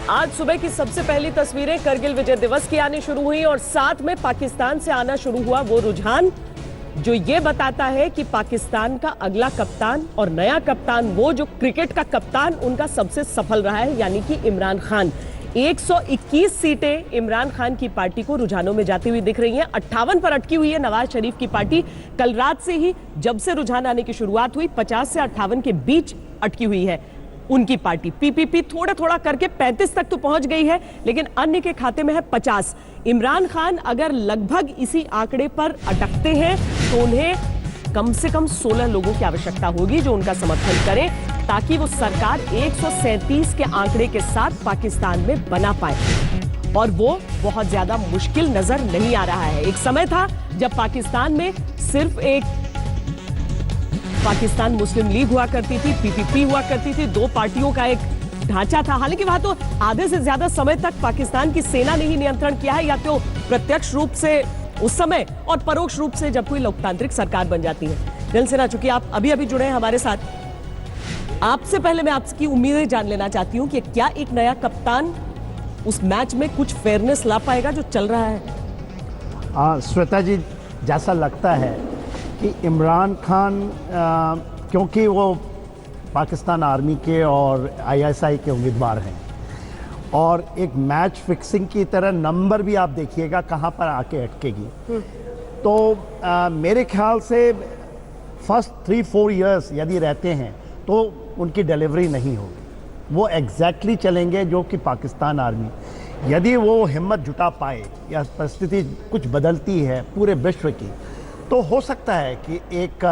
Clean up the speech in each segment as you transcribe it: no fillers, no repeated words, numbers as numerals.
आज सुबह की सबसे पहली तस्वीरें करगिल विजय दिवस की आनी शुरू हुई और साथ में पाकिस्तान से आना शुरू हुआ वो रुझान जो ये बताता है कि पाकिस्तान का अगला कप्तान और नया कप्तान, वो जो क्रिकेट का कप्तान उनका सबसे सफल रहा है, यानी कि इमरान खान। 121 सीटें इमरान खान की पार्टी को रुझानों में जाती हुई दिख रही हैं। 58 पर अटकी हुई है नवाज शरीफ की पार्टी। कल रात से ही जब से रुझान आने की शुरुआत हुई 50 से 58 के बीच अटकी हुई है उनकी पार्टी। पीपीपी थोड़ा थोड़ा करके 35 तक तो पहुंच गई है, लेकिन अन्य के खाते में है 50। इमरान खान अगर लगभग इसी आंकड़े पर अटकते हैं तो उन्हें कम से कम 16 लोगों की आवश्यकता होगी जो उनका समर्थन करें, ताकि वो सरकार 137 के आंकड़े के साथ पाकिस्तान में बना पाए। और वो बहुत ज्यादा मुश्किल नजर नहीं आ रहा है। एक समय था जब पाकिस्तान में सिर्फ एक पाकिस्तान मुस्लिम लीग हुआ करती थी, पीपीपी हुआ करती थी, दो पार्टियों का एक ढांचा था। हालांकि वहां तो आधे से ज्यादा समय तक पाकिस्तान की सेना ने ही नियंत्रण किया है, या तो प्रत्यक्ष रूप से उस समय और परोक्ष रूप से जब कोई लोकतांत्रिक सरकार बन जाती है। दिल से ना, चूंकि आप अभी अभी जुड़े हैं हमारे साथ, आपसे पहले मैं आपकी उम्मीदें जान लेना चाहती हूं कि क्या एक नया कप्तान उस मैच में कुछ फेयरनेस ला पाएगा जो चल रहा है? श्वेता जी, जैसा लगता है कि इमरान खान क्योंकि वो पाकिस्तान आर्मी के और आईएसआई के उम्मीदवार हैं और एक मैच फिक्सिंग की तरह नंबर भी आप देखिएगा कहाँ पर आके अटकेगी, तो मेरे ख्याल से फर्स्ट 3-4 इयर्स यदि रहते हैं तो उनकी डिलीवरी नहीं होगी। वो एग्जैक्टली चलेंगे जो कि पाकिस्तान आर्मी, यदि वो हिम्मत जुटा पाए या परिस्थिति कुछ बदलती है पूरे विश्व की, तो हो सकता है कि एक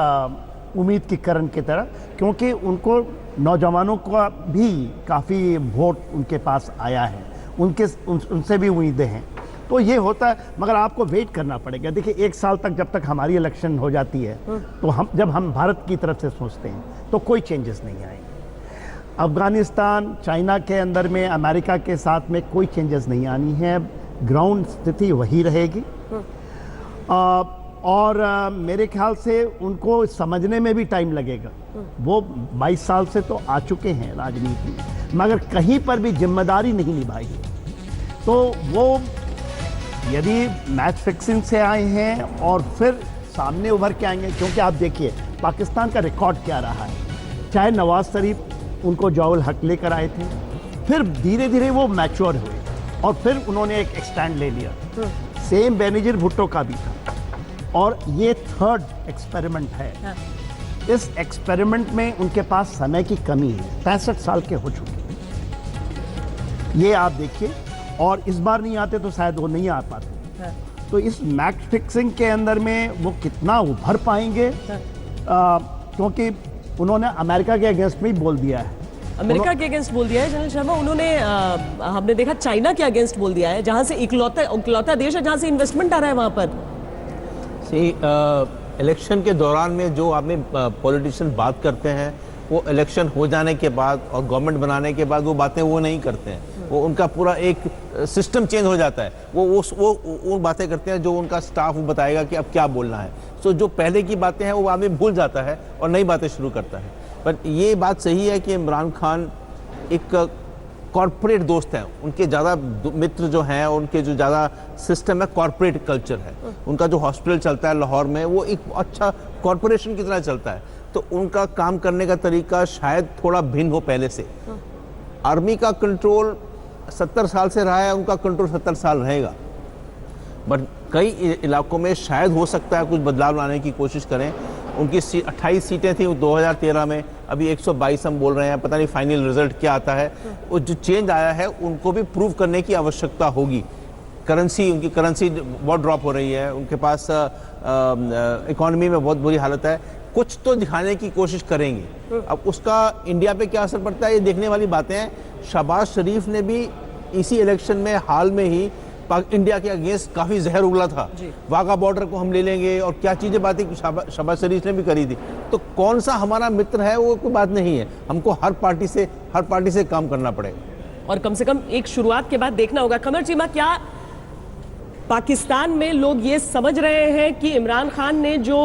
उम्मीद की किरण की तरह, क्योंकि उनको नौजवानों का भी काफ़ी वोट उनके पास आया है, उनसे भी उम्मीदें हैं, तो ये होता है। मगर आपको वेट करना पड़ेगा। देखिए, 1 साल तक जब तक हमारी इलेक्शन हो जाती है तो जब हम भारत की तरफ से सोचते हैं तो कोई चेंजेस नहीं आएंगे। अफगानिस्तान, चाइना के अंदर में, अमेरिका के साथ में कोई चेंजेस नहीं आनी है। ग्राउंड स्थिति वही रहेगी। और मेरे ख्याल से उनको समझने में भी टाइम लगेगा। वो 22 साल से तो आ चुके हैं राजनीति में, मगर कहीं पर भी जिम्मेदारी नहीं निभाई है। तो वो यदि मैच फिक्सिंग से आए हैं और फिर सामने उभर के आएंगे, क्योंकि आप देखिए पाकिस्तान का रिकॉर्ड क्या रहा है। चाहे नवाज शरीफ उनको जवाल हक लेकर आए थे, फिर धीरे धीरे वो मैच्योर हुए और फिर उन्होंने एक स्टैंड ले लिया। सेम बेनजीर भुट्टो का भी था। और ये 3rd एक्सपेरिमेंट है। इस एक्सपेरिमेंट में उनके पास समय की कमी है। 65 साल के हो चुके हैं, ये आप देखिए। और इस बार नहीं आते तो शायद वो नहीं आ पाते। तो इस मैच फिक्सिंग के अंदर में वो कितना उभर पाएंगे, क्योंकि उन्होंने अमेरिका के अगेंस्ट में ही बोल दिया है। अमेरिका के अगेंस्ट बोल दिया है जनरल शर्मा। उन्होंने हमने देखा चाइना के अगेंस्ट बोल दिया है, जहां से इकलौता देश है जहां से इन्वेस्टमेंट आ रहा है वहां पर। इलेक्शन के दौरान में जो आपने पॉलिटिशियन बात करते हैं, वो इलेक्शन हो जाने के बाद और गवर्नमेंट बनाने के बाद वो बातें वो नहीं करते हैं। वो उनका पूरा एक सिस्टम चेंज हो जाता है। वो बातें करते हैं जो उनका स्टाफ बताएगा कि अब क्या बोलना है। सो जो पहले की बातें हैं वो आदमी भूल जाता है और नई बातें शुरू करता है। पर ये बात सही है कि इमरान खान एक कॉर्पोरेट दोस्त हैं। उनके ज़्यादा मित्र जो हैं, उनके जो ज़्यादा सिस्टम है कॉर्पोरेट कल्चर है। उनका जो हॉस्पिटल चलता है लाहौर में, वो एक अच्छा कॉर्पोरेशन की तरह चलता है। तो उनका काम करने का तरीका शायद थोड़ा भिन्न हो पहले से। आर्मी का कंट्रोल 70 साल से रहा है, उनका कंट्रोल 70 साल रहेगा। बट कई इलाकों में शायद हो सकता है कुछ बदलाव लाने की कोशिश करें। उनकी 28 सीटें थी 2013 में, अभी 122 हम बोल रहे हैं। पता नहीं फाइनल रिजल्ट क्या आता है। वो जो चेंज आया है उनको भी प्रूव करने की आवश्यकता होगी। उनकी करेंसी बहुत ड्रॉप हो रही है, उनके पास इकोनॉमी में बहुत बुरी हालत है। कुछ तो दिखाने की कोशिश करेंगे। अब उसका इंडिया पे क्या असर पड़ता है ये देखने वाली बातें हैं। शहबाज शरीफ ने भी इसी इलेक्शन में हाल में ही इंडिया के अगेंस्ट काफ़ी जहर उगला था। वाघा बॉर्डर को हम ले लेंगे और क्या चीज़ें बातें शहबाज शरीफ ने भी करी थी। तो कौन सा हमारा मित्र है वो कोई बात नहीं है। हमको हर पार्टी से काम करना पड़ेगा और कम से कम एक शुरुआत के बाद देखना होगा। कमर चीमा, क्या पाकिस्तान में लोग ये समझ रहे हैं कि इमरान खान ने जो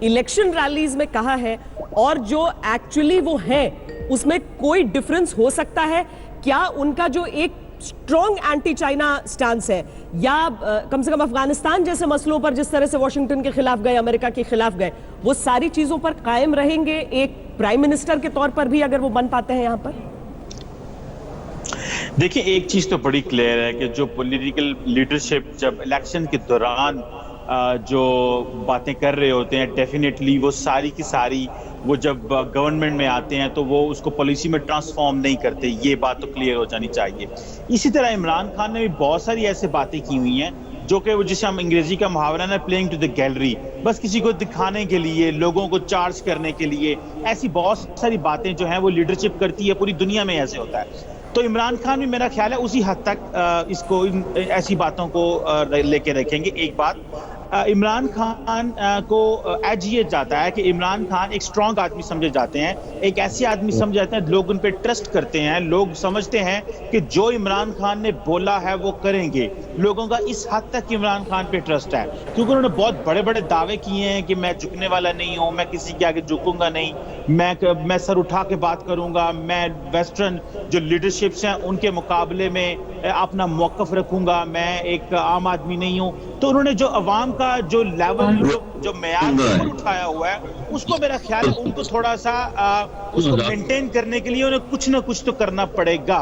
इलेक्शन रैलीज में कहा है और जो एक्चुअली वो है उसमें कोई डिफरेंस हो सकता है? क्या उनका जो एक स्ट्रॉन्ग एंटी चाइना स्टांस है, या कम से कम अफगानिस्तान जैसे मसलों पर जिस तरह से वॉशिंगटन के खिलाफ गए, अमेरिका के खिलाफ गए, वो सारी चीजों पर कायम रहेंगे एक प्राइम मिनिस्टर के तौर पर भी, अगर वो बन पाते हैं यहां पर? देखिए, एक चीज तो बड़ी क्लियर है कि जो पॉलिटिकल लीडरशिप जब इलेक्शन के दौरान जो बातें कर रहे होते हैं, डेफिनेटली वो सारी की सारी वो जब गवर्नमेंट में आते हैं तो वो उसको पॉलिसी में ट्रांसफॉर्म नहीं करते। ये बात तो क्लियर हो जानी चाहिए। इसी तरह इमरान खान ने भी बहुत सारी ऐसे बातें की हुई हैं जो कि वो, जिसे हम अंग्रेजी का मुहावरा ना, प्लेइंग टू द गैलरी, बस किसी को दिखाने के लिए, लोगों को चार्ज करने के लिए, ऐसी बहुत सारी बातें जो हैं वो लीडरशिप करती है। पूरी दुनिया में ऐसे होता है। तो इमरान खान भी मेरा ख्याल है उसी हद तक इसको ऐसी बातों को लेके रखेंगे। एक बात, इमरान खान को एज ये जाता है कि इमरान खान एक स्ट्रांग आदमी समझे जाते हैं, एक ऐसे आदमी समझे जाते हैं, लोग उन पे ट्रस्ट करते हैं, लोग समझते हैं कि जो इमरान खान ने बोला है वो करेंगे। लोगों का इस हद तक इमरान खान पे ट्रस्ट है क्योंकि उन्होंने बहुत बड़े बड़े दावे किए हैं कि मैं झुकने वाला नहीं हूं, मैं किसी के आगे झुकूंगा नहीं, मैं सर उठा के बात करूंगा, मैं वेस्टर्न जो लीडरशिप्स हैं उनके मुकाबले में अपना मौकफ रखूंगा, मैं एक आम आदमी नहीं हूं। तो उन्होंने जो अवाम का जो लेवल, जो मेयार उठाया हुआ है, उसको मेरा ख्याल है उनको थोड़ा सा उसको मेंटेन करने के लिए उन्हें कुछ ना कुछ तो करना पड़ेगा,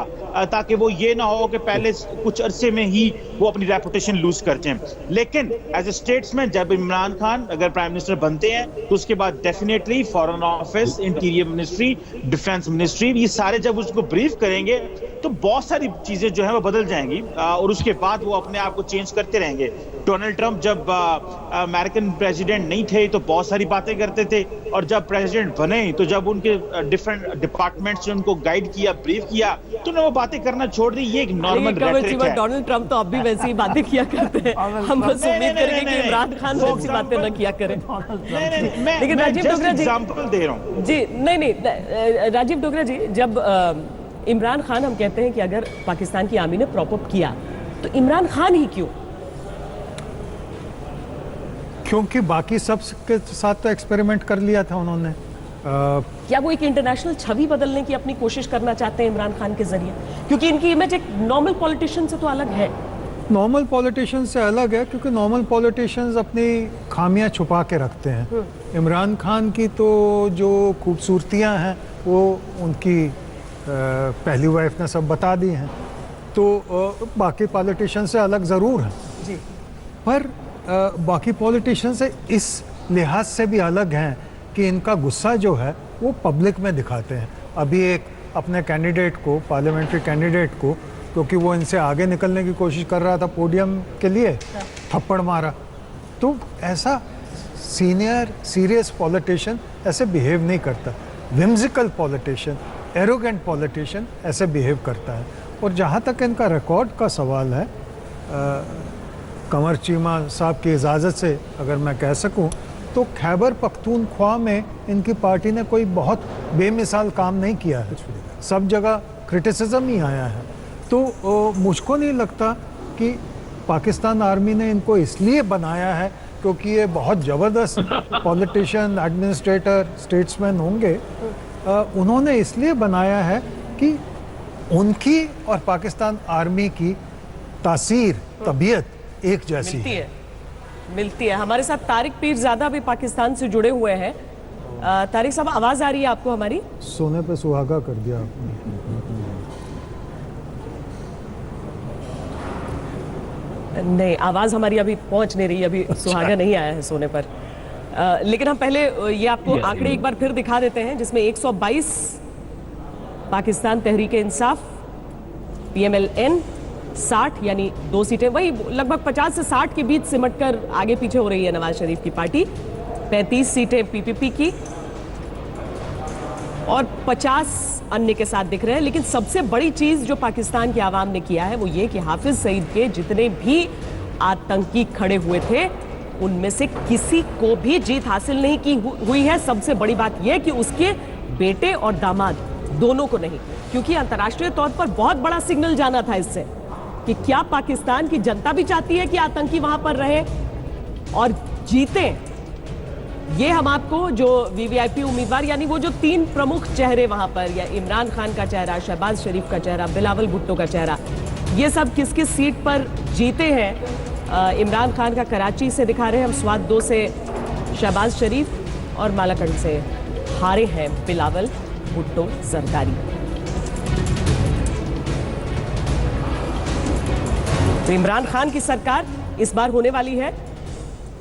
ताकि वो ये ना हो कि पहले कुछ अरसे में ही वो अपनी रेपुटेशन लूज कर जाएं। लेकिन एज ए स्टेट्समैन जब इमरान खान अगर प्राइम मिनिस्टर बनते हैं तो उसके बाद definitely foreign office, interior ministry, defence ministry, ये सारे जब उसको ब्रीफ करेंगे तो बहुत सारी चीजें जो है वो बदल जाएंगी और उसके बाद वो अपने आप को चेंज करते रहेंगे। डोनाल्ड ट्रंप जब अमेरिकन प्रेसिडेंट नहीं थे तो बहुत सारी बातें करते थे, और जब प्रेसिडेंट बने तो जब उनके डिफरेंट डिपार्टमेंट्स ने उनको गाइड किया, ब्रीफ किया, तो उन्होंने वो बातें करना छोड़ दी। ये एक नॉर्मल रेटरिक है। डोनाल्ड ट्रंप तो अब भी वैसी ही बातें किया करते हैं। हम बस उम्मीद करेंगे कि इमरान खान वैसी बातें न किया करें। लेकिन राजीव डोगरा जी, एग्जांपल दे रहा हूं जी, नहीं, राजीव डोगरा जी, जब इमरान खान हम कहते हैं कि अगर पाकिस्तान की आर्मी ने प्रॉप अप किया तो इमरान खान ही क्यों? क्योंकि बाकी सब के साथ तो एक्सपेरिमेंट कर लिया था उन्होंने। क्या वो एक इंटरनेशनल छवि बदलने की अपनी कोशिश करना चाहते हैं इमरान खान के जरिए? क्योंकि इनकी इमेज एक नॉर्मल पॉलिटिशियन से तो अलग है। नॉर्मल पॉलिटिशियन से अलग है क्योंकि नॉर्मल पॉलिटिशियंस अपनी खामियां छुपा के रखते हैं। इमरान खान की तो जो खूबसूरतियां हैं वो उनकी पहली वाइफ ने सब बता दी हैं, तो बाकी पॉलिटिशियन से अलग ज़रूर हैं जी, पर बाकी पॉलिटिशियन से इस लिहाज से भी अलग हैं कि इनका गुस्सा जो है वो पब्लिक में दिखाते हैं। अभी एक अपने कैंडिडेट को, पार्लियामेंट्री कैंडिडेट को, क्योंकि वो इनसे आगे निकलने की कोशिश कर रहा था पोडियम के लिए, थप्पड़ मारा। तो ऐसा सीनियर सीरियस पॉलिटिशियन ऐसे बिहेव नहीं करता। विम्सिकल पॉलिटिशियन, एरोगेंट पॉलिटिशियन ऐसे बिहेव करता है। और जहाँ तक इनका रिकॉर्ड का सवाल है, कंवर चीमा साहब की इजाज़त से अगर मैं कह सकूं तो खैबर पख्तूनख्वा में इनकी पार्टी ने कोई बहुत बेमिसाल काम नहीं किया है, सब जगह क्रिटिसिज्म ही आया है। तो मुझको नहीं लगता कि पाकिस्तान आर्मी ने इनको इसलिए बनाया है क्योंकि ये बहुत ज़बरदस्त पॉलिटिशियन, एडमिनिस्ट्रेटर, स्टेट्समैन होंगे। उन्होंने इसलिए बनाया है कि उनकी और पाकिस्तान आर्मी की तासीर, तबीयत एक जैसी मिलती है। हमारे साथ तारिक पीरजादा भी पाकिस्तान से जुड़े हुए हैं। तारिक साहब, आवाज आ रही है आपको हमारी? सोने पे सुहागा कर दिया आपने। नहीं, आवाज हमारी अभी पहुंच नहीं रही, अभी सुहागा नहीं आया है सोने पर। लेकिन हम पहले ये आपको आंकड़े एक बार फिर दिखा देते हैं, जिसमें 122 पाकिस्तान तहरीक इंसाफ, PMLN 60, यानी 2 सीटें, वही लगभग 50 से 60 के बीच सिमटकर आगे पीछे हो रही है नवाज शरीफ की पार्टी। 35 सीटें PPP की और 50 अन्य के साथ दिख रहे हैं। लेकिन सबसे बड़ी चीज जो पाकिस्तान के आवाम ने किया है वो ये कि हाफिज सईद के जितने भी आतंकी खड़े हुए थे उनमें से किसी को भी जीत हासिल नहीं की हुई है। सबसे बड़ी बात यह कि उसके बेटे और दामाद दोनों को नहीं, क्योंकि अंतर्राष्ट्रीय तौर पर बहुत बड़ा सिग्नल जाना था इससे कि क्या पाकिस्तान की जनता भी चाहती है कि आतंकी वहां पर रहे और जीते। ये हम आपको जो VVIP उम्मीदवार, यानी वो जो 3 प्रमुख चेहरे वहां पर, या इमरान खान का चेहरा, शहबाज शरीफ का चेहरा, बिलावल भुट्टो का चेहरा, ये सब किस किस सीट पर जीते हैं इमरान खान का कराची से दिखा रहे हैं हम, स्वात 2 से शहबाज शरीफ और मालाकंड से हारे हैं बिलावल भुट्टो जरदारी। तो इमरान खान की सरकार इस बार होने वाली है।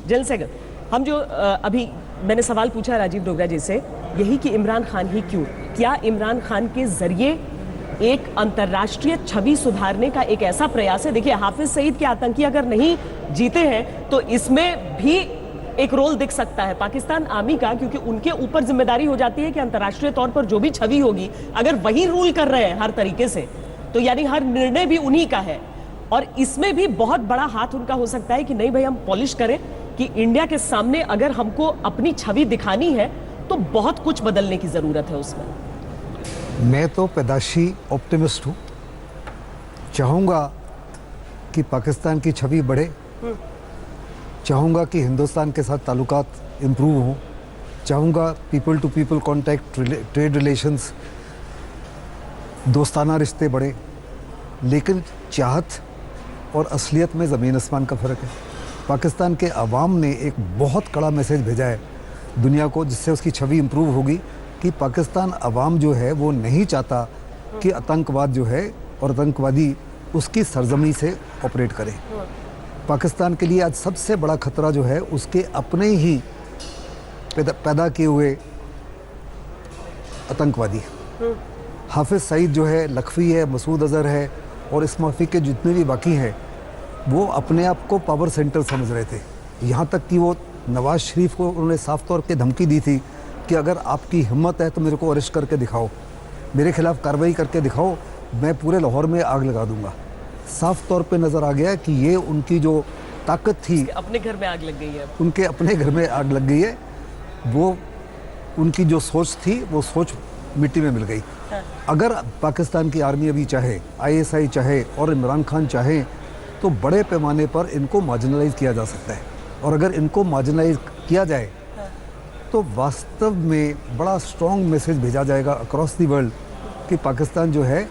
जनरल सेगल, हम जो अभी मैंने सवाल पूछा राजीव डोगरा जी से, यही कि इमरान खान ही क्यों, क्या इमरान खान के जरिए एक अंतर्राष्ट्रीय छवि सुधारने का एक ऐसा प्रयास है? देखिए, हाफिज सईद के आतंकी अगर नहीं जीते हैं तो इसमें भी एक रोल दिख सकता है पाकिस्तान आर्मी का, क्योंकि उनके ऊपर जिम्मेदारी हो जाती है कि अंतर्राष्ट्रीय तौर पर जो भी छवि होगी, अगर वही रूल कर रहे हैं हर तरीके से, तो यानी हर निर्णय भी उन्हीं का है। और इसमें भी बहुत बड़ा हाथ उनका हो सकता है कि नहीं भाई, हम पॉलिश करें कि इंडिया के सामने अगर हमको अपनी छवि दिखानी है तो बहुत कुछ बदलने की जरूरत है उसमें। मैं तो पैदाशी ऑप्टिमिस्ट हूँ, चाहूँगा कि पाकिस्तान की छवि बढ़े, चाहूँगा कि हिंदुस्तान के साथ ताल्लुकात इम्प्रूव हों, चाहूँगा people to people contact, trade relations, दोस्ताना रिश्ते बढ़े, लेकिन चाहत और असलियत में ज़मीन आसमान का फ़र्क है। पाकिस्तान के अवाम ने एक बहुत कड़ा मैसेज भेजा है दुनिया को, जिससे उसकी छवि इम्प्रूव होगी कि पाकिस्तान अवाम जो है वो नहीं चाहता कि आतंकवाद जो है और आतंकवादी उसकी सरजमी से ऑपरेट करे। पाकिस्तान के लिए आज सबसे बड़ा खतरा जो है उसके अपने ही पैदा किए हुए आतंकवादी। हाफिज सईद जो है, लखवी है, मसूद अजहर है और इस माफी के जितने भी बाकी हैं, वो अपने आप को पावर सेंटर समझ रहे थे। यहाँ तक कि वो नवाज शरीफ को उन्होंने साफ तौर पे धमकी दी थी कि अगर आपकी हिम्मत है तो मेरे को अरेस्ट करके दिखाओ, मेरे खिलाफ कार्रवाई करके दिखाओ, मैं पूरे लाहौर में आग लगा दूंगा। साफ तौर पे नज़र आ गया कि ये उनकी जो ताकत थी, अपने घर में आग लग गई है, उनके अपने घर में आग लग गई है। वो उनकी जो सोच थी वो सोच मिट्टी में मिल गई। अगर पाकिस्तान की आर्मी अभी चाहे, ISI चाहे और इमरान खान चाहे तो बड़े पैमाने पर इनको मार्जिनलाइज किया जा सकता है। और अगर इनको मार्जिनलाइज किया जाए तो वास्तव में बड़ा स्ट्रॉन्ग मैसेज भेजा जाएगा अक्रॉस दी वर्ल्ड कि पाकिस्तान जो है,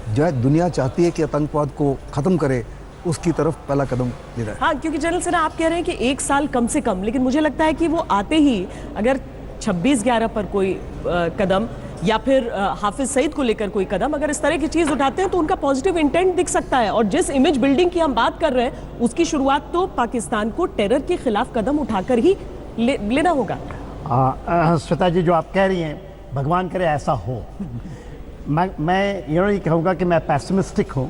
जो दुनिया चाहती है कि आतंकवाद को ख़त्म करे, उसकी तरफ पहला कदम ले रहा है। हाँ, क्योंकि जनरल सेना आप कह रहे हैं कि 1 साल कम से कम, लेकिन मुझे लगता है कि वो आते ही अगर 26/11 पर कोई कदम या फिर हाफिज सईद को लेकर कोई कदम अगर इस तरह की चीज उठाते हैं तो उनका पॉजिटिव इंटेंट दिख सकता है। और जिस इमेज बिल्डिंग की हम बात कर रहे हैं उसकी शुरुआत तो पाकिस्तान को टेरर के खिलाफ कदम उठाकर ही लेना होगा। श्वेता जी, जो आप कह रही हैं, भगवान करे ऐसा हो। मैं ये नहीं कहूँगा कि मैं पैसिमिस्टिक हूँ,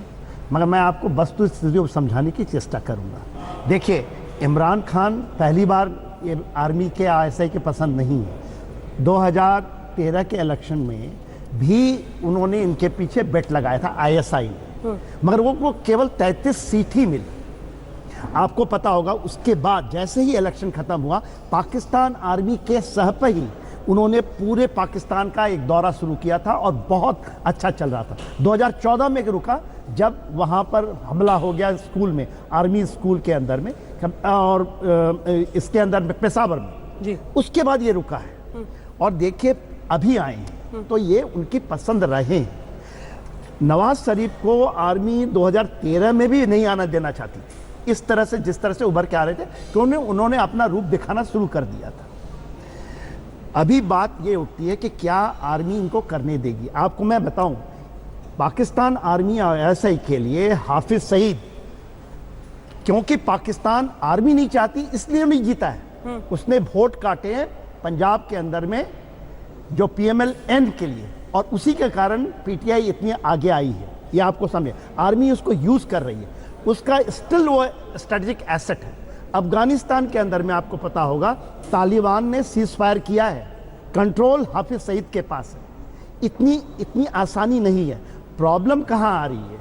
मगर मैं आपको वस्तुस्थिति को समझाने की चेष्टा करूँगा। देखिए, इमरान खान पहली बार ये आर्मी के ISI के पसंद नहीं है। 2013 के इलेक्शन में भी उन्होंने इनके पीछे बेट लगाया था ISI ने, मगर वो केवल 33 सीट ही मिली। आपको पता होगा उसके बाद जैसे ही इलेक्शन खत्म हुआ, पाकिस्तान आर्मी के सहप ही उन्होंने पूरे पाकिस्तान का एक दौरा शुरू किया था और बहुत अच्छा चल रहा था। 2014 में रुका जब वहाँ पर हमला हो गया स्कूल में, आर्मी स्कूल के अंदर में और इसके अंदर में पेशावर में जी। उसके बाद ये रुका है और देखिए अभी आए हैं तो ये उनकी पसंद रहे। नवाज शरीफ को आर्मी 2013 में भी नहीं आना देना चाहती थी, इस तरह से जिस तरह से उभर के आ रहे थे, तो उन्होंने अपना रूप दिखाना शुरू कर दिया था। अभी बात ये उठती है कि क्या आर्मी इनको करने देगी। आपको मैं बताऊं, पाकिस्तान आर्मी ISI के लिए हाफिज सईद, क्योंकि पाकिस्तान आर्मी नहीं चाहती इसलिए नहीं जीता है। उसने वोट काटे हैं पंजाब के अंदर में जो PMLN के लिए, और उसी के कारण PTI इतनी आगे आई है। ये आपको समझे, आर्मी उसको यूज कर रही है, उसका स्टिल वो स्ट्रेटेजिक एसेट है। अफगानिस्तान के अंदर में आपको पता होगा तालिबान ने सीज फायर किया है, कंट्रोल हाफिज सईद के पास है। इतनी आसानी नहीं है। प्रॉब्लम कहाँ आ रही है?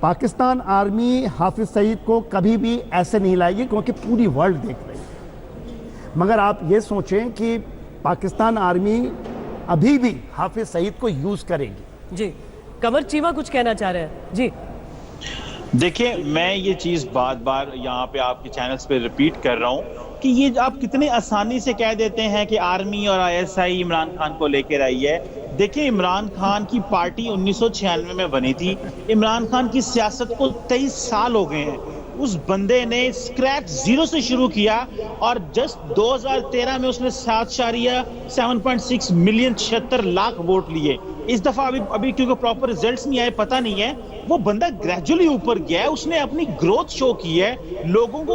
पाकिस्तान आर्मी हाफिज सईद को कभी भी ऐसे नहीं लाएगी क्योंकि पूरी वर्ल्ड देख रही है। मगर आप ये सोचें कि पाकिस्तान आर्मी अभी भी हाफिज सईद को यूज करेगी। जी, कमर चीमा कुछ कहना चाह रहे हैं जी। देखिए, मैं ये चीज़ बार बार यहाँ पे आपके चैनल्स पे रिपीट कर रहा हूँ कि ये आप कितने आसानी से कह देते हैं कि आर्मी और आईएसआई इमरान खान को लेकर आई है। देखिए, इमरान खान की पार्टी 1996 में बनी थी। इमरान खान की सियासत को 23 साल हो गए हैं। उस बंदे ने स्क्रैच जीरो से शुरू किया और जस्ट 2013 में उसने 7.6 मिलियन 76 लाख वोट लिए। इस दफा अभी क्योंकि प्रॉपर रिजल्ट्स नहीं आए, पता नहीं है, वो बंदा ग्रेजुअली ऊपर गया है। उसने अपनी ग्रोथ शो की है, लोगों को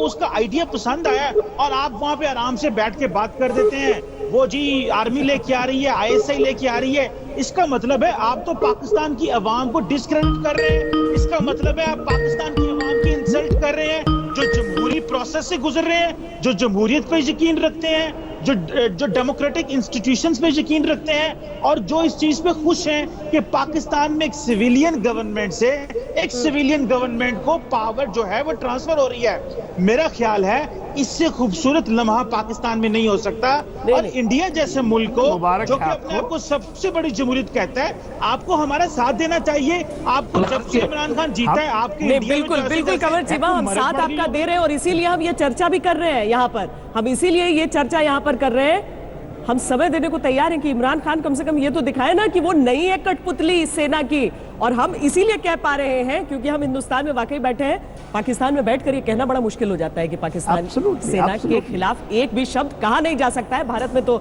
उसका आइडिया पसंद आया और आप वहां पे आराम से बैठ के बात कर देते हैं वो जी आर्मी लेके आ रही है, आईएसआई लेके आ रही है। इसका मतलब है आप तो पाकिस्तान की अवाम को डिस्क्रेडिट कर रहे हैं। इसका मतलब है आप पाकिस्तान की अवाम की इंसल्ट कर रहे हैं, जो जमहूरी प्रोसेस से गुजर रहे हैं, जो जमहूरियत पे यकीन रखते हैं, जो डेमोक्रेटिक इंस्टीट्यूशंस पे यकीन रखते हैं और जो इस चीज पे खुश हैं कि पाकिस्तान में एक सिविलियन गवर्नमेंट से एक सिविलियन गवर्नमेंट को पावर जो है वो ट्रांसफर हो रही है। मेरा ख्याल है इससे खूबसूरत लम्हा पाकिस्तान में नहीं हो सकता। और इंडिया जैसे मुल्क को जो कि अपने आप को सबसे बड़ी जमहूरियत कहता है, आपको हमारा साथ देना चाहिए। आपको जब से इमरान खान जीता है आपके नहीं, बिल्कुल कमर चीमा, हम साथ आपका दे रहे हैं और इसीलिए हम ये चर्चा भी कर रहे हैं यहाँ पर। हम इसीलिए ये चर्चा यहाँ पर कर रहे हैं। हम समय देने को तैयार हैं कि इमरान खान कम से कम ये तो दिखाए ना कि वो नहीं है कठपुतली सेना की। और हम इसीलिए कह पा रहे हैं क्योंकि हम हिंदुस्तान में वाकई बैठे हैं। पाकिस्तान में बैठकर ये कहना बड़ा मुश्किल हो जाता है कि पाकिस्तान सेना के खिलाफ एक भी शब्द कहा नहीं जा सकता है। भारत में तो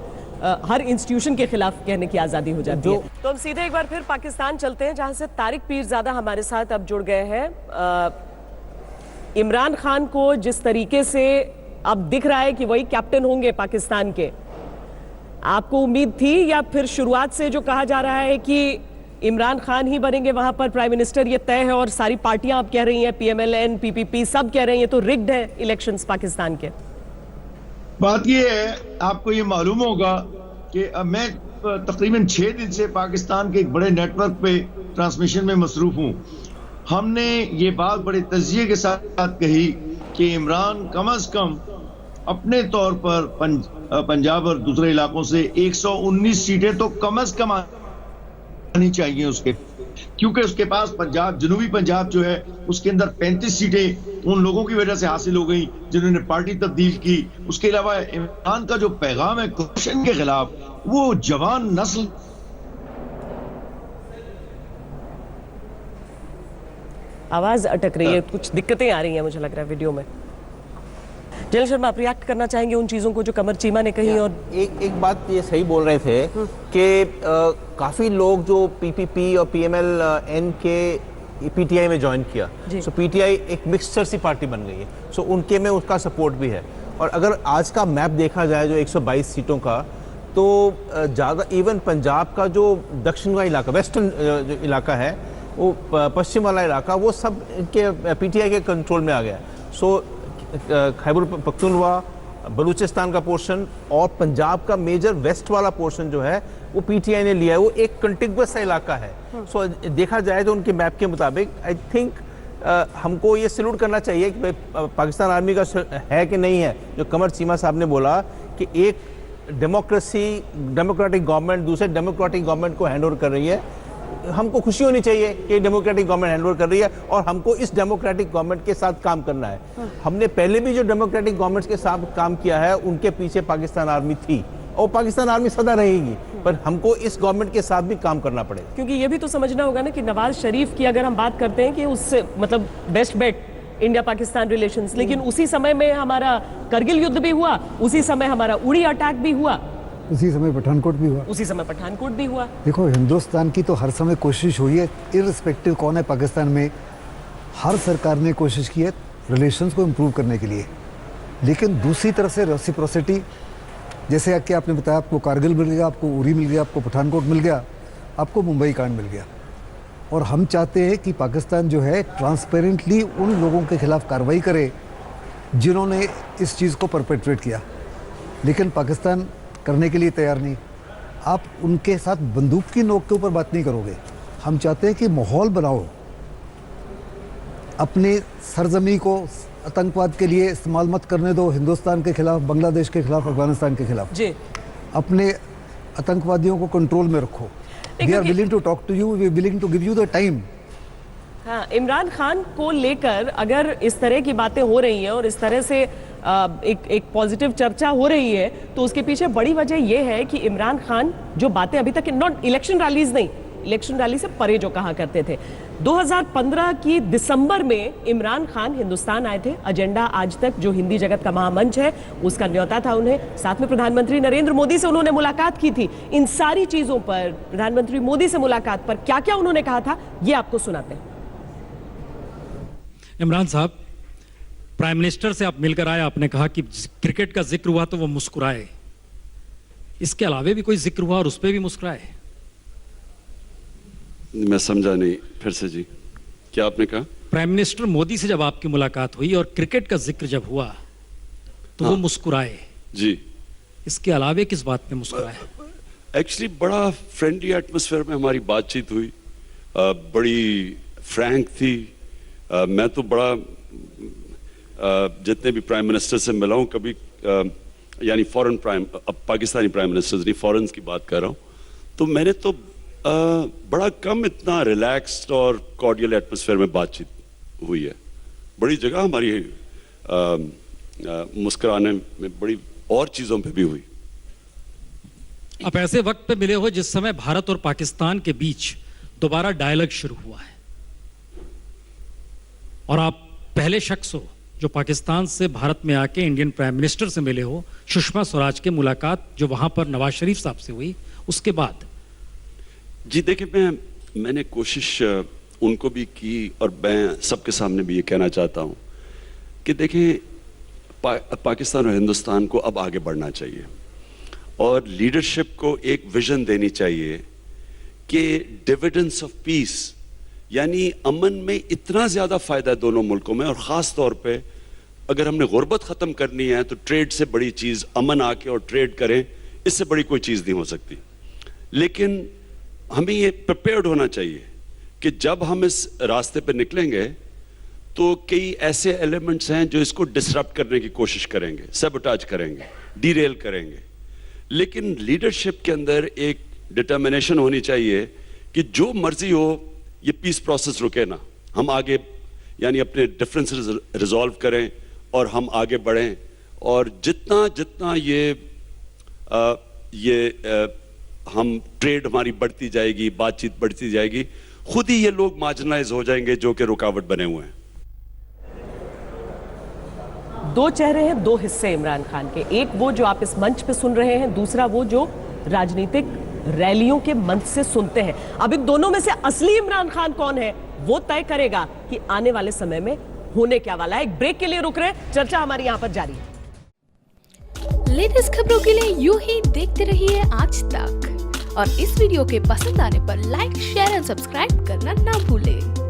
हर इंस्टीट्यूशन के खिलाफ कहने की आजादी हो जाती है। तो हम सीधे एक बार फिर पाकिस्तान चलते हैं, जहां से तारिक पीरजादा हमारे साथ अब जुड़ गए हैं। इमरान खान को जिस तरीके से अब दिख रहा है कि वही कैप्टन होंगे पाकिस्तान के, आपको उम्मीद थी या फिर शुरुआत से जो कहा जा रहा है कि इमरान खान ही बनेंगे वहां पर प्राइम मिनिस्टर, ये तय है और सारी पार्टियां आप कह रही हैं, पीएमएलएन, पीपीपी, सब कह रही हैं तो रिग्ड है इलेक्शंस पाकिस्तान के? बात ये है, आपको ये मालूम होगा कि मैं तकरीबन 6 दिन से पाकिस्तान के एक बड़े नेटवर्क पे ट्रांसमिशन में मसरूफ हूँ। हमने ये बात बड़े तजिए के साथ कही कि इमरान कम अज कम अपने तौर पर पंजाब और दूसरे इलाकों से 119 सीटें तो कम अज कम आनी चाहिए उसके, क्योंकि उसके पास पंजाब, जनूबी पंजाब जो है उसके अंदर 35 सीटें उन लोगों की वजह से हासिल हो गई जिन्होंने पार्टी तब्दील की। उसके अलावा इमरान का जो पैगाम है करप्शन के खिलाफ, वो जवान नस्ल। आवाज अटक रही है, कुछ दिक्कतें आ रही हैं मुझे लग रहा है वीडियो में। जनरल शर्मा, आप रिएक्ट करना चाहेंगे उन चीजों को जो कमर चीमा ने कही? और एक बात ये सही बोल रहे थे कि काफी लोग जो पीपीपी और पीएमएलएन के पीटीआई में ज्वाइन किया, सो पीटीआई एक मिक्सचर सी पार्टी बन गई है, सो उनके में उसका सपोर्ट भी है। और अगर आज का मैप देखा जाए जो 122 सीटों का, तो ज़्यादा इवन पंजाब का जो दक्षिण का इलाका, वेस्टर्न जो इलाका है, वो पश्चिम वाला इलाका, वो सब इनके पीटीआई के कंट्रोल में आ गया। सो खैबर पख्तूनख्वा, बलूचिस्तान का पोर्शन और पंजाब का मेजर वेस्ट वाला पोर्शन जो है वो पीटीआई ने लिया है। वो एक कंटिग्युअस सा इलाका है। सो देखा जाए तो उनके मैप के मुताबिक आई थिंक हमको ये सैल्यूट करना चाहिए कि भाई पाकिस्तान आर्मी का है कि नहीं है। जो कमर चीमा साहब ने बोला कि एक डेमोक्रेटिक गवर्नमेंट दूसरे डेमोक्रेटिक गवर्नमेंट को हैंड ओवर कर रही है, हमको खुशी होनी चाहिए कि डेमोक्रेटिक गवर्नमेंट हैंड ओवर कर रही है और हमको इस डेमोक्रेटिक गवर्नमेंट के साथ काम करना है। हमने पहले भी जो डेमोक्रेटिक गवर्नमेंट के साथ काम किया है उनके पीछे पाकिस्तान आर्मी थी और पाकिस्तान आर्मी सदा रहेगी, पर हमको इस गवर्नमेंट के साथ भी काम करना पड़ेगा। क्योंकि ये भी तो समझना होगा ना कि नवाज शरीफ की अगर हम बात करते हैं कि उससे मतलब best bet India Pakistan relations, लेकिन उसी समय में हमारा करगिल युद्ध भी हुआ, उसी समय हमारा उड़ी अटैक भी हुआ, उसी समय पठानकोट भी हुआ, उसी समय पठानकोट भी हुआ। देखो, हिंदुस्तान की तो हर समय कोशिश हुई है, इररिस्पेक्टिव कौन है पाकिस्तान में, हर सरकार ने कोशिश की है रिलेशंस को इम्प्रूव करने के लिए। लेकिन दूसरी तरफ से रेसिप्रोसिटी, जैसे कि आपने बताया, आपको कारगिल मिल गया, आपको उरी मिल गया, आपको पठानकोट मिल गया, आपको मुंबई कांड मिल गया। और हम चाहते हैं कि पाकिस्तान जो है ट्रांसपेरेंटली उन लोगों के खिलाफ कार्रवाई करे जिन्होंने इस चीज़ को परपेट्रेट किया, लेकिन पाकिस्तान करने के लिए तैयार नहीं। आप उनके साथ बंदूक की नोक के ऊपर बात नहीं करोगे। हम चाहते हैं कि माहौल बनाओ, अपने सरजमी को आतंकवाद के लिए इस्तेमाल मत करने दो, हिंदुस्तान के खिलाफ, बांग्लादेश के खिलाफ, अफगानिस्तान के खिलाफ जी। अपने आतंकवादियों को कंट्रोल में रखो। We are willing to talk to you, we are willing to give you the time. हाँ, इमरान खान को लेकर अगर इस तरह की बातें हो रही हैं और इस तरह से एक पॉजिटिव चर्चा हो रही है, तो उसके पीछे बड़ी वजह यह है कि इमरान खान जो बातें अभी तक, नॉट इलेक्शन रैलीज नहीं, इलेक्शन रैली से परे जो कहा करते थे, 2015 की दिसंबर में इमरान खान हिंदुस्तान आए थे। एजेंडा आज तक जो हिंदी जगत का महामंच है उसका न्योता था उन्हें, साथ में प्रधानमंत्री नरेंद्र मोदी से उन्होंने मुलाकात की थी। इन सारी चीजों पर, प्रधानमंत्री मोदी से मुलाकात पर क्या क्या उन्होंने कहा था, ये आपको सुनाते हैं। इमरान साहब, प्राइम मिनिस्टर से आप मिलकर आए, आपने कहा कि क्रिकेट का जिक्र हुआ तो वो मुस्कुराए, इसके अलावे भी कोई जिक्र हुआ और उस पर भी मुस्कुराए? मैं समझा नहीं, फिर से जी, क्या आपने कहा? प्राइम मिनिस्टर मोदी से जब आपकी मुलाकात हुई और क्रिकेट का जिक्र जब हुआ तो वो मुस्कुराए जी, इसके अलावे किस बात पे मुस्कुराए? एक्चुअली बड़ा फ्रेंडली एटमॉस्फेयर में हमारी बातचीत हुई, बड़ी फ्रैंक थी। मैं तो बड़ा जितने भी प्राइम मिनिस्टर से मिला हूँ कभी, यानी फॉरेन प्राइम, अब पाकिस्तानी प्राइम मिनिस्टर्स नहीं, फॉरेन की बात कर रहा हूँ, तो मैंने तो बड़ा कम इतना रिलैक्स्ड और कॉर्डियल एटमॉस्फेयर में बातचीत हुई है। बड़ी जगह हमारी मुस्कुराने में बड़ी और चीज़ों पे भी हुई। आप ऐसे वक्त पे मिले हो जिस समय भारत और पाकिस्तान के बीच दोबारा डायलॉग शुरू हुआ है, और आप पहले शख्स हो जो पाकिस्तान से भारत में आके इंडियन प्राइम मिनिस्टर से मिले हो। सुषमा स्वराज की मुलाकात जो वहां पर नवाज शरीफ साहब से हुई, उसके बाद जी देखिए, मैंने कोशिश उनको भी की और मैं सबके सामने भी ये कहना चाहता हूँ कि देखिए, पाकिस्तान और हिंदुस्तान को अब आगे बढ़ना चाहिए और लीडरशिप को एक विजन देनी चाहिए कि डिविडेंड्स ऑफ पीस, यानी अमन में इतना ज़्यादा फ़ायदा है दोनों मुल्कों में, और ख़ास तौर पे अगर हमने गुर्बत ख़त्म करनी है तो ट्रेड से बड़ी चीज़, अमन आके और ट्रेड करें, इससे बड़ी कोई चीज़ नहीं हो सकती। लेकिन हमें ये प्रिपेयर्ड होना चाहिए कि जब हम इस रास्ते पे निकलेंगे तो कई ऐसे एलिमेंट्स हैं जो इसको डिसरप्ट करने की कोशिश करेंगे, सैबोटाज करेंगे, डीरेल करेंगे। लेकिन लीडरशिप के अंदर एक डिटर्मिनेशन होनी चाहिए कि जो मर्जी हो, ये पीस प्रोसेस रुके ना, हम आगे यानी अपने डिफरेंसेस रिजॉल्व करें और हम आगे बढ़ें। और जितना जितना हम ट्रेड हमारी बढ़ती जाएगी, बातचीत बढ़ती जाएगी, खुद ही ये लोग मार्जिनलाइज हो जाएंगे जो कि रुकावट बने हुए हैं। दो चेहरे हैं, दो हिस्से इमरान खान के, एक वो जो आप इस मंच पे सुन रहे हैं, दूसरा वो जो राजनीतिक रैलियों के मंच से सुनते हैं। अब इन दोनों में से असली इमरान खान कौन है, वो तय करेगा कि आने वाले समय में होने क्या वाला है। एक ब्रेक के लिए रुक रहे हैं, चर्चा हमारी यहां पर जारी है। लेटेस्ट खबरों के लिए यूं ही देखते रहिए आज तक, और इस वीडियो के पसंद आने पर लाइक, शेयर एंड सब्सक्राइब करना ना भूलें।